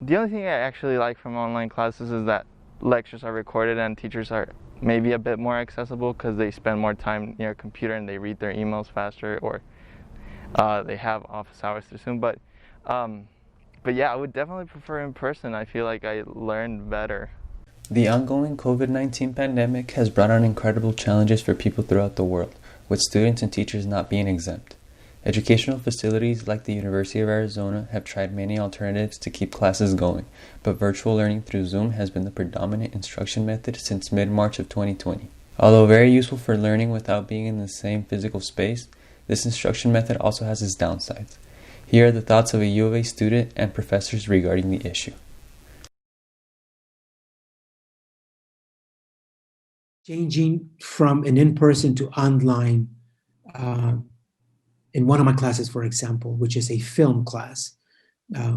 The only thing I actually like from online classes is that lectures are recorded and teachers are maybe a bit more accessible because they spend more time near a computer and they read their emails faster, or they have office hours through Zoom. Um, but yeah, I would definitely prefer in person. I feel like I learned better. The ongoing COVID-19 pandemic has brought on incredible challenges for people throughout the world, with students and teachers not being exempt. Educational facilities like the University of Arizona have tried many alternatives to keep classes going, but virtual learning through Zoom has been the predominant instruction method since mid-March of 2020. Although very useful for learning without being in the same physical space, this instruction method also has its downsides. Here are the thoughts of a U of A student and professors regarding the issue. Changing from an in-person to online, uh, in one of my classes, for example, which is a film class,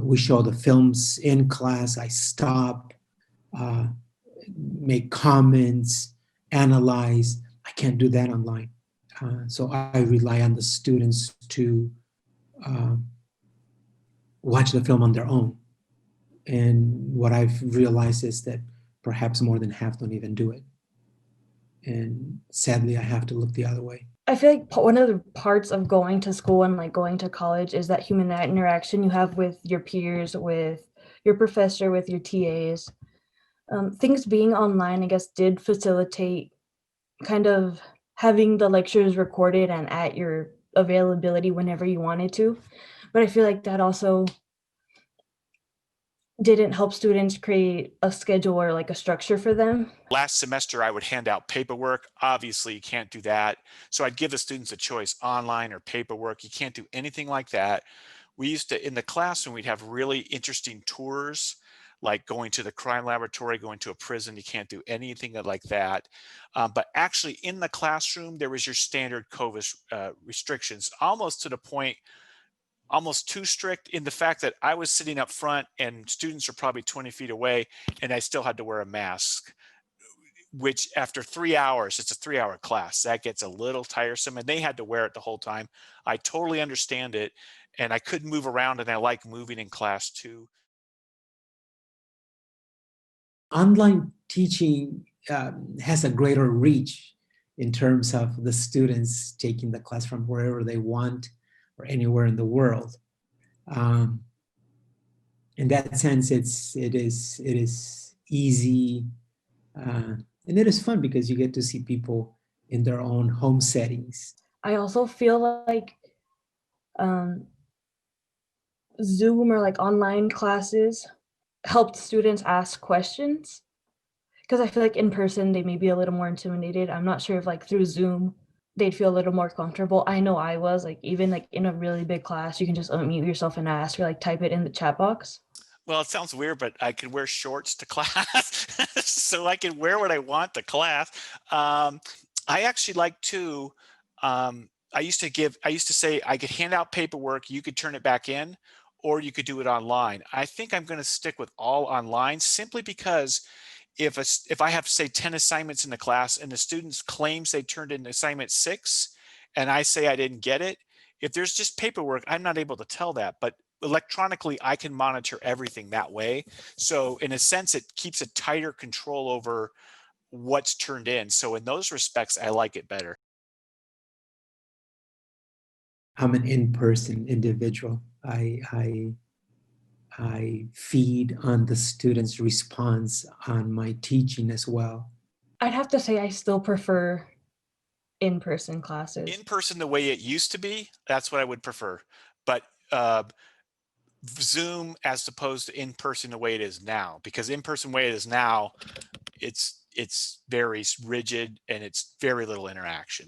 we show the films in class. I stop, uh, make comments, analyze. I can't do that online. So I rely on the students to uh, watch the film on their own. And what I've realized is that perhaps more than half don't even do it. And sadly, I have to look the other way. I feel like one of the parts of going to school and like going to college is that human interaction you have with your peers, with your professor, with your TAs. Things being online, I guess, did facilitate kind of having the lectures recorded and at your availability whenever you wanted to. But I feel like that also didn't help students create a schedule or like a structure for them. Last semester, I would hand out paperwork. Obviously, you can't do that. So I'd give the students a choice, online or paperwork. You can't do anything like that. We used to, in the classroom, we'd have really interesting tours, like going to the crime laboratory, going to a prison. You can't do anything like that. But actually in the classroom, there was your standard COVID restrictions, almost to the point, almost too strict in the fact that I was sitting up front and students are probably 20 feet away and I still had to wear a mask, which after 3 hours, it's a 3 hour class, that gets a little tiresome and they had to wear it the whole time. I totally understand it. And I couldn't move around and I like moving in class too. Online teaching has a greater reach in terms of the students taking the class from wherever they want or anywhere in the world. Um, in that sense, it is easy and it is fun because you get to see people in their own home settings. I also feel like um, Zoom or like online classes helped students ask questions because I feel like in person they may be a little more intimidated. I'm not sure if like through Zoom they'd feel a little more comfortable. I know I was like even like in a really big class, you can just unmute yourself and ask or like type it in the chat box. Well, it sounds weird, but I could wear shorts to class, so I can wear what I want to class. Um, I actually like to. I used to say I could hand out paperwork, you could turn it back in, or you could do it online. I think I'm going to stick with all online simply because if I have say 10 assignments in the class and the students claims they turned in assignment 6 and I say I didn't get it, if there's just paperwork, I'm not able to tell that, but electronically I can monitor everything that way. So in a sense, it keeps a tighter control over what's turned in. So in those respects, I like it better. I'm an in-person individual. I feed on the students' response on my teaching as well. I'd have to say I still prefer in-person classes. In person, the way it used to be, that's what I would prefer. But uh, Zoom as opposed to in person the way it is now, because in person way it is now, it's very rigid and it's very little interaction.